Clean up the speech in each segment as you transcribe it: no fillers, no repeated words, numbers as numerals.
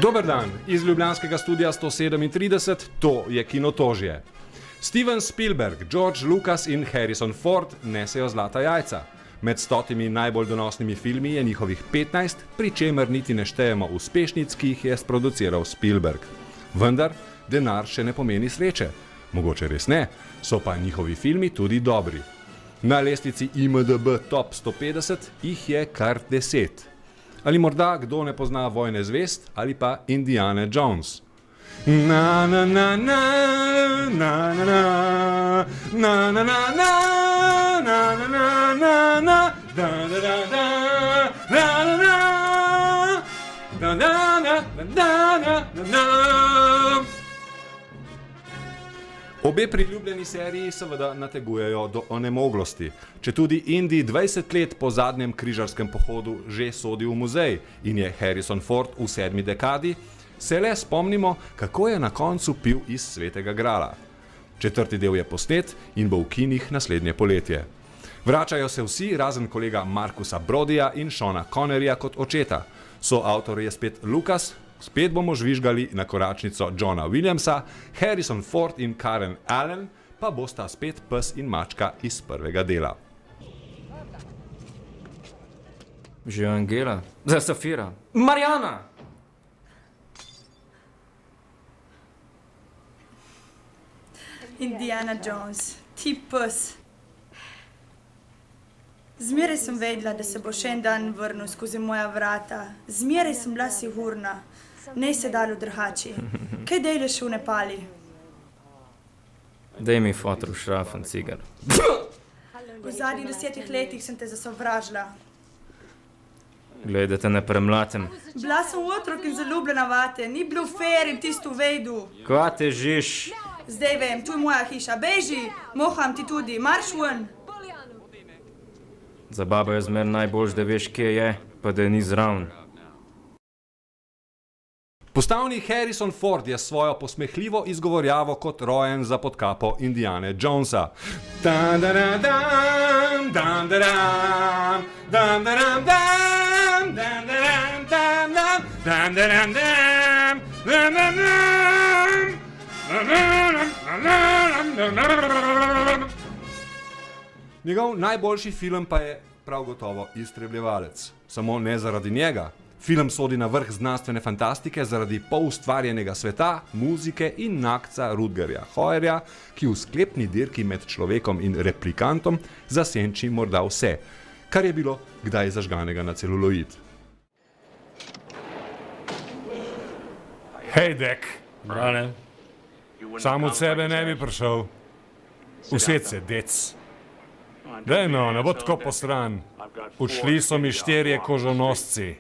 Dober dan, iz ljubljanskega studia 137, to je Kinotožje. Steven Spielberg, George Lucas in Harrison Ford nesejo zlata jajca. Med 100 najbolj donosnimi filmi je njihovih 15, pri čemer niti ne štejemo uspešnic, ki jih je sproduciral Spielberg. Vendar denar še ne pomeni sreče. Mogoče res ne, so pa njihovi filmi tudi dobri. Na lestvici IMDb Top 150 jih je kar 10. Ali morda kdo ne pozna Vojne zvezd ali pa Indiana Jones. Na na na na na na na na na na na na na na na na da da da da na na na da na na. Obe priljubljeni seriji seveda nategujejo do onemoglosti. Četudi Indy 20 let po zadnjem križarskem pohodu že sodi v muzej in je Harrison Ford v 7. dekadi, se le spomnimo, kako je na koncu pil iz Svetega grala. 4. del je posnet in bo v kinih naslednje poletje. Vračajo se vsi, razen kolega Markusa Brodyja in Seana Conneryja kot očeta. Soavtor je spet Lucas, spet bomo žvižgali na koračnico Johna Williamsa, Harrison Ford in Karen Allen pa bosta spet pes in mačka iz prvega dela. Že Angela, za Safira, Marjana! Indiana Jones, ti pes. Zmeraj sem vedela, da se bo še en dan vrnil skozi moja vrata. Zmeraj sem bila sigurna. Ne se dalo drugače. Kaj delaš v Nepali? Daj mi fotru šrafen cigar. V zadnjih 10 letih sem te zasovražila. Glej, da te ne premlatem. Bila sem otrok in zaljubljena vate. Ni bilo fair in tisto vedel. Kva težiš? Zdaj vem, tu je moja hiša. Beži, moham ti tudi. Marš ven. Za babo je zmer najboljš, da veš, kje je, pa da je ni zraven. Postavni Harrison Ford je svojo posmehljivo izgovorjavo kot rojen za podkapo Indiane Jonesa. Njegov najboljši film pa je prav gotovo Iztrebljevalec. Samo ne zaradi njega. Film sodi na vrh znanstvene fantastike zaradi poustvarjenega sveta, muzike in nakca Rutgerja Hauerja, ki v sklepni dirki med človekom in replikantom zasenči morda vse, kar je bilo kdaj zažganega na celuloid. Hej, Dek. Brane. Sam od sebe ne bi prišel. Used se, dec. Daj no, ne bo tako posran. Odšli so mi 4 kožonosci.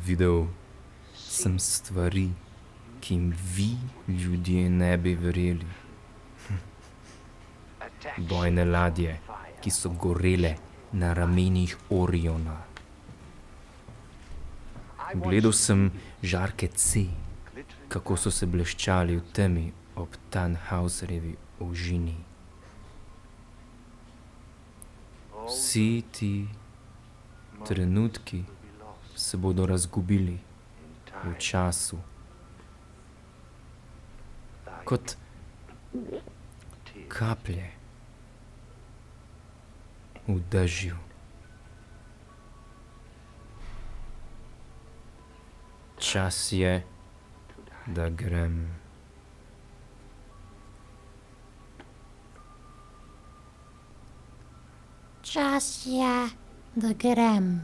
Videl sem stvari, ki jim vi, ljudje, ne bi verjeli. Bojne ladje, ki so gorele na ramenih Oriona. Gledal sem žarke C, kako so se bleščali v temi ob Tannhauserjevi ožini. Vsi ti trenutki se bodo razgubili v času. Kot kaplje v dežju. Čas je, da grem. Čas je, da grem.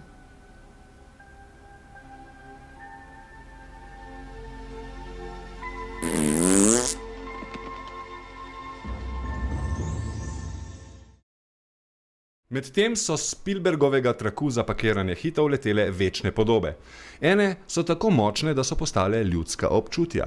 Medtem so s Spielbergovega traku za pakiranje hitov letele večne podobe. Ene so tako močne, da so postale ljudska občutja.